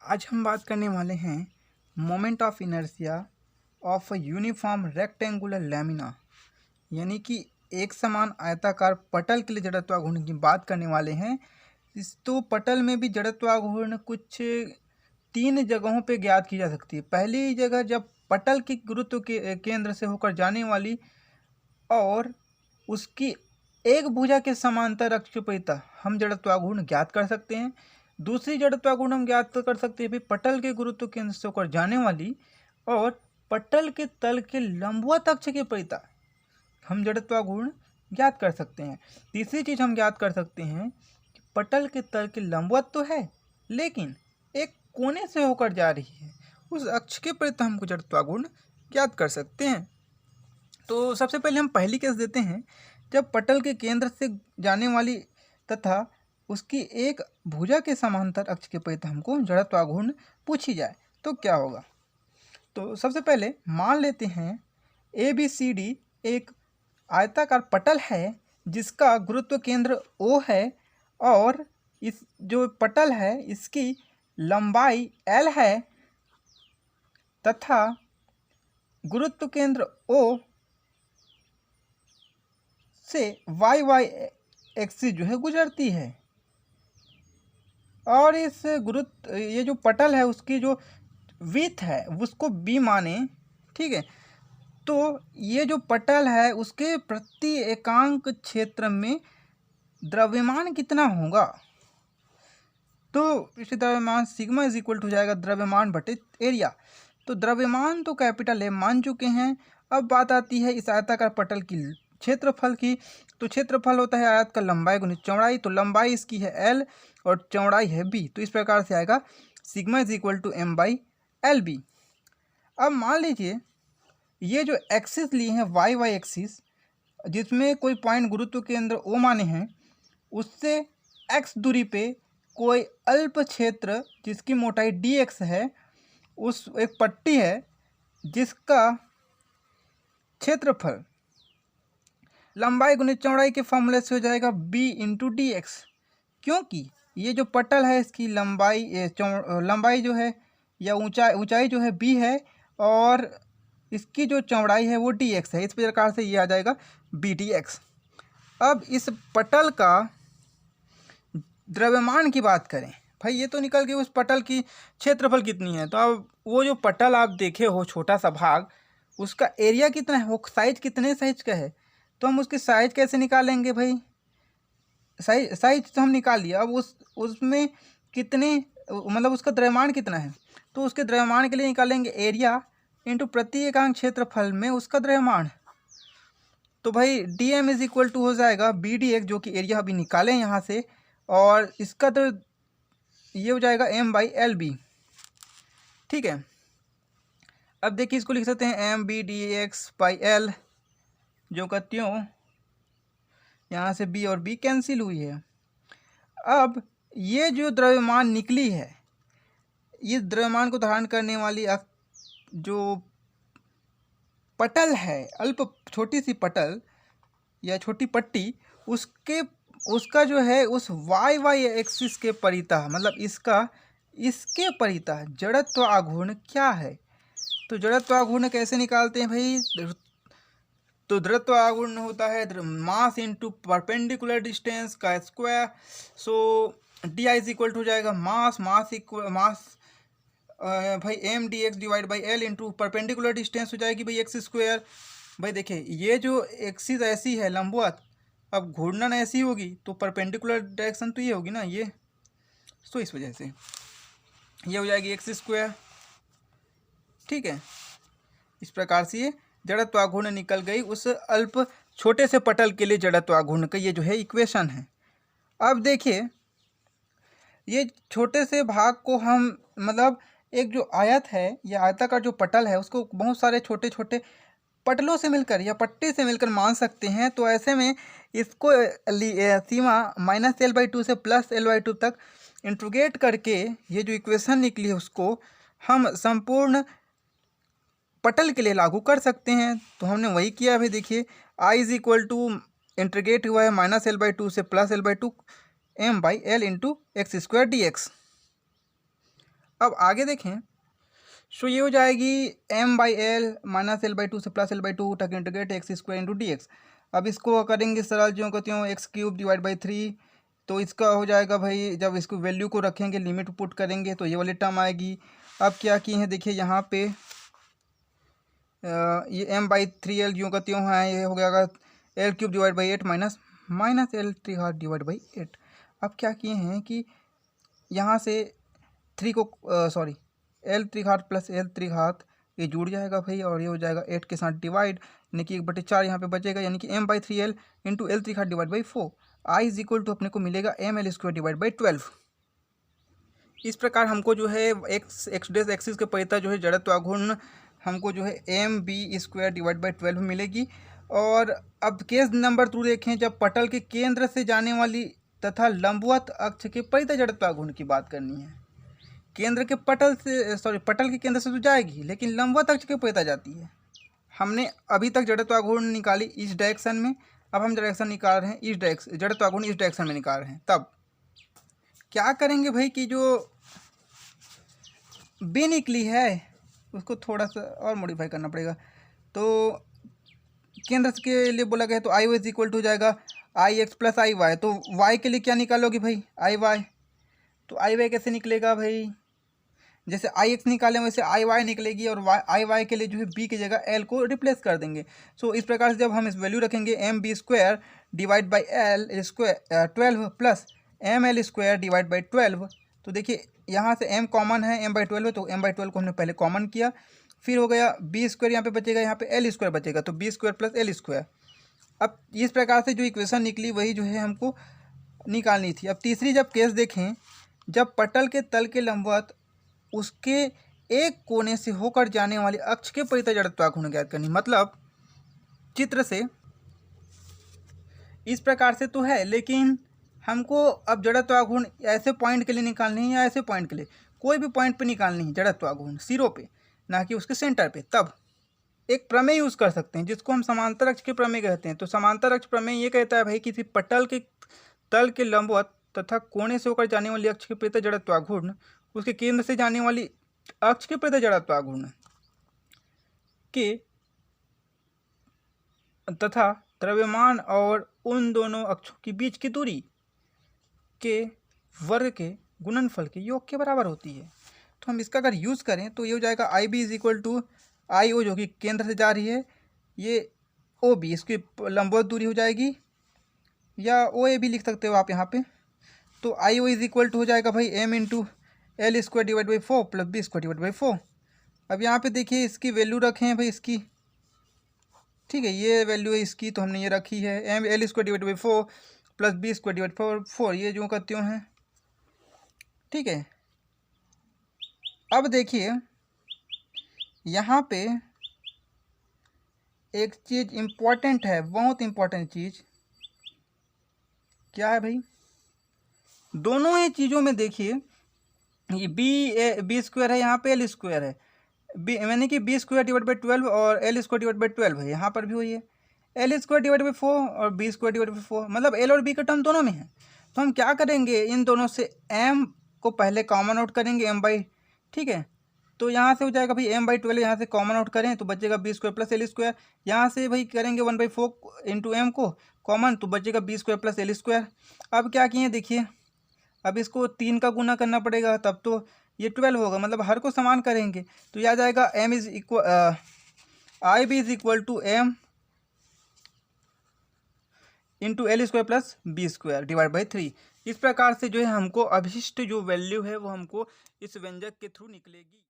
आज हम बात करने वाले हैं moment of inertia of a uniform rectangular lamina, यानी कि एक समान आयताकार पटल के लिए जड़त्वाघूर्ण की बात करने वाले हैं। इस तो पटल में भी जड़त्वाघूर्ण कुछ तीन जगहों पे ज्ञात की जा सकती है। पहली जगह, जब पटल की गुरुत्व के केंद्र से होकर जाने वाली और उसकी एक भुजा के समांतर अक्षपरिता हम जड़त्वाघूर्ण ज्ञात कर सकते हैं। दूसरी जड़त्वाघूर्ण हम ज्ञात कर सकते हैं भी पटल के गुरुत्व केंद्र से होकर जाने वाली और पटल के तल के लंबवत अक्ष के परिता हम जड़त्वाघूर्ण ज्ञात कर सकते हैं। तीसरी चीज हम ज्ञात कर सकते हैं कि पटल के तल के लंबवत तो है, लेकिन एक कोने से होकर जा रही है, उस अक्ष के परिता हमको जड़त्वाघूर्ण ज्ञात कर सकते हैं। तो सबसे पहले हम पहली केस देते हैं, जब पटल के केंद्र से जाने वाली तथा उसकी एक भुजा के समांतर अक्ष के परिता हमको जड़त्वाघूर्ण पूछी जाए तो क्या होगा। तो सबसे पहले मान लेते हैं ए बी सी डी एक आयताकार पटल है जिसका गुरुत्व केंद्र O है और इस जो पटल है इसकी लंबाई L है तथा गुरुत्व केंद्र O से y एक्सिस जो है गुजरती है और इस ये जो पटल है उसकी जो विड्थ है उसको b माने, ठीक है। तो ये जो पटल है उसके प्रति एकांक क्षेत्र में द्रव्यमान कितना होगा, तो इस द्रव्यमान सिग्मा इज इक्वल टू जाएगा द्रव्यमान बटे एरिया। तो द्रव्यमान तो कैपिटल M मान चुके हैं। अब बात आती है इस आयताकार पटल की क्षेत्रफल की। तो क्षेत्रफल होता है आयत का लंबाई गुणित चौड़ाई, तो लंबाई इसकी है L और चौड़ाई है B, तो इस प्रकार से आएगा sigma is equal to M/LB। अब मान लीजिए ये जो एक्सिस लिए हैं y एक्सिस, जिसमें कोई पॉइंट गुरुत्व केंद्र O माने हैं, उससे x दूरी पे कोई अल्प क्षेत्र जिसकी मोटाई dx है, उस एक पट्टी है जिसका क्षेत्रफल लंबाई गुणित चौड़ाई के फॉर्मूले से हो जाएगा b इंटू डी एक्स, क्योंकि ये जो पटल है इसकी लंबाई जो है या ऊंचाई जो है b है और इसकी जो चौड़ाई है वो dx है। इस प्रकार से ये आ जाएगा b dx। अब इस पटल का द्रव्यमान की बात करें, भाई ये तो निकल गई उस पटल की क्षेत्रफल कितनी है। तो अब वो जो पटल आप देखे हो छोटा सा भाग, उसका एरिया कितना है, वो साइज कितने साइज का है, तो हम उसकी साइज कैसे निकालेंगे भाई। साइज तो हम निकाल लिया, अब उसमें कितने मतलब उसका द्रव्यमान कितना है, तो उसके द्रव्यमान के लिए निकालेंगे एरिया इंटू प्रति एकांक क्षेत्रफल में उसका द्रव्यमान। तो भाई D M is equal to हो जाएगा बी डी एक्स, जो कि एरिया अभी निकालें यहाँ से, और इसका तो ये हो जाएगा M/LB, ठीक है। अब देखिए इसको लिख सकते हैं M/BDX/L, जो का त्यों यहाँ से B और B कैंसिल हुई है। अब ये जो द्रव्यमान निकली है, इस द्रव्यमान को धारण करने वाली जो पटल है, अल्प छोटी सी पटल या छोटी पट्टी, उसका जो है उस y एक्सिस के परिता, मतलब इसके परिता जड़त्व आघूर्ण क्या है। तो जड़त्व आघूर्ण कैसे निकालते हैं भाई, तो जड़त्व आघूर्ण होता है मास इंटू परपेंडिकुलर डिस्टेंस का square. So D I is equal to जाएगा मास भाई M dx divide by L into perpendicular distance हो जाएगी भाई एक्स स्क्वायर। भाई देखिए ये जो एक्सिस ऐसी है लंबवत, अब घूर्णन ऐसी होगी तो परपेंडिकुलर डायरेक्शन तो ये होगी ना, ये तो इस वजह से ये हो जाएगी एक्स स्क्वायर, ठीक है। इस प्रकार से ये जड़त्वाघूर्ण निकल गई उस अल्प छोटे से पटल के लिए जड़त्वाघूर्ण का ये जो है इक्वेशन है। अब देखिए ये छोटे से भाग को हम मतलब एक जो आयत है या आयताकार जो पटल है उसको बहुत सारे छोटे छोटे पटलों से मिलकर या पट्टी से मिलकर मान सकते हैं। तो ऐसे में इसको सीमा -L/2 से +L/2 तक इंट्रोगेट करके ये जो इक्वेशन निकली है उसको हम संपूर्ण पटल के लिए लागू कर सकते हैं। तो हमने वही किया भाई, देखिए I is equal to integrate हुआ है -L/2 से +L/2 M/L into x square D x. अब आगे देखें, सो ये हो जाएगी m by L minus L by two से प्लस एल बाई टू टक integrate x square into D x. अब इसको करेंगे सरल, जो कहती हूँ एक्स क्यूब डिवाइड बाई 3, तो इसका हो जाएगा भाई, जब इसको वैल्यू को रखेंगे लिमिट पुट करेंगे तो ये वाली टर्म आएगी। अब क्या किए हैं देखिए यहाँ पे ये m बाई 3l जो कहती हूँ है, ये हो गया L cube divide by 8 minus L 3 half divide by 8। अब क्या किए हैं कि यहाँ से 3 को सॉरी एल 3 हाथ प्लस एल 3 हाथ ये जुड़ जाएगा भाई, और ये हो जाएगा 8 के साथ डिवाइड, यानी कि 1/4 यहाँ पे बचेगा, यानी कि m by 3l into L 3 हाथ divide by 4। I is equal to अपने को मिलेगा ml स्क्वायर डिवाइड बाई 12। इस प्रकार हमको जो है एक्स डेस एक्सिस के परिता जो है जड़त्व आघूर्ण हमको जो है M B square divide by 12 मिलेगी। और अब केस नंबर 2 देखें, जब पटल के केंद्र से जाने वाली तथा लंबवत अक्ष के परिता जड़त्व आघूर्ण की बात करनी है। केंद्र के पटल के केंद्र से तो जाएगी, लेकिन लंबवत अक्ष के परिता जाती है। हमने अभी तक जड़त्व आघूर्ण निकाली इस डायरेक्शन में, अब हम डायरेक्शन निकाल रहे हैं इस डायरेक्शन, जड़त्व आघूर्ण इस डायरेक्शन में निकाल रहे हैं। तब क्या करेंगे भाई कि जो बी निकली है उसको थोड़ा सा और मॉडिफाई करना पड़ेगा। तो केंद्र के लिए बोला गया तो आई वाई इज इक्वल टू हो जाएगा आई एक्स प्लस आई वाई। तो वाई के लिए क्या निकालोगे भाई, आई वाई। तो आई वाई कैसे निकलेगा भाई, जैसे आई एक्स निकालें वैसे आई वाई निकलेगी, और आई वाई के लिए जो है बी की जगह एल को रिप्लेस कर देंगे। सो इस प्रकार से जब हम इस वैल्यू रखेंगे M B square divide by L square 12 plus M L square divide by 12, तो देखिए यहाँ से m कॉमन है, m बाई 12 है, तो m बाई 12 को हमने पहले कॉमन किया, फिर हो गया बी स्क्वायर यहाँ पे बचेगा, यहाँ पे एल स्क्वायर बचेगा, तो B square plus L square. अब इस प्रकार से जो इक्वेशन निकली वही जो है हमको निकालनी थी। अब तीसरी जब केस देखें, जब पटल के तल के लंबवत उसके एक कोने से होकर जाने वाली अक्ष के परिता जड़त्व आघूर्ण ज्ञात करनी। मतलब चित्र से इस प्रकार से तो है, लेकिन हमको अब जड़त्व आघूर्ण ऐसे पॉइंट के लिए निकालनी है या ऐसे पॉइंट के लिए, कोई भी पॉइंट पे निकालनी है जड़त्व आघूर्ण, सिरों पे, ना कि उसके सेंटर पे। तब एक प्रमेय यूज़ कर सकते हैं जिसको हम समांतर अक्ष के प्रमेय कहते हैं। तो समांतर अक्ष प्रमेय ये कहता है भाई किसी पटल के तल के लंबवत तथा कोने से होकर जाने वाली अक्ष के परिता जड़त्व आघूर्ण उसके केंद्र से जाने वाली अक्ष के परिता जड़त्व आघूर्ण के तथा द्रव्यमान और उन दोनों अक्षों के बीच की दूरी के वर्ग के गुणनफल के योग के बराबर होती है। तो हम इसका अगर यूज़ करें तो ये हो जाएगा आई बी इज इक्वल टू आई ओ, जो कि केंद्र से जा रही है, ये ओ बी इसकी लंबवत दूरी हो जाएगी, या ओ ए भी लिख सकते हो आप यहाँ पे। तो I O is equal to हो जाएगा भाई M into L square divide by 4 plus B square divide by 4। अब यहाँ पे देखिए इसकी वैल्यू रखें भाई इसकी, ठीक है, ये वैल्यू है इसकी, तो हमने ये रखी है M L square divide by 4 plus B square divide by 4, ये जो करते हैं, ठीक है। अब देखिए यहाँ पे एक चीज़ इम्पॉर्टेंट है, बहुत इम्पॉर्टेंट चीज़ क्या है भाई, दोनों ही चीज़ों में देखिए ये बी स्क्वायर है, यहाँ पे एल स्क्वायर है, बी यानी कि बी स्क्वायर डिवाइड बाई 12 और एल स्क्वायर डिवाइड बाई 12 है, यहाँ पर भी वही है, एल स्क्वायर डिवाइड बाई 4 और बी स्क्वायर डिवाइड बाई 4, मतलब एल और बी का टर्म दोनों में है। तो हम क्या करेंगे, इन दोनों से m को पहले कॉमन आउट करेंगे m बाई, ठीक है, तो यहाँ से हो जाएगा भाई m बाई 12, यहाँ से कॉमन आउट करें तो बचेगा B square plus L square, यहाँ से भाई करेंगे 1/4 इंटू एम को कॉमन, तो बचेगा B square plus L square. अब क्या किए देखिए, अब इसको 3 का गुना करना पड़ेगा, तब तो ये 12 होगा, मतलब हर को समान करेंगे तो यह आ जाएगा m is equal I B is equal to M into L square plus B square divide by 3। इस प्रकार से जो है हमको अभिष्ट जो वैल्यू है वो हमको इस व्यंजक के थ्रू निकलेगी।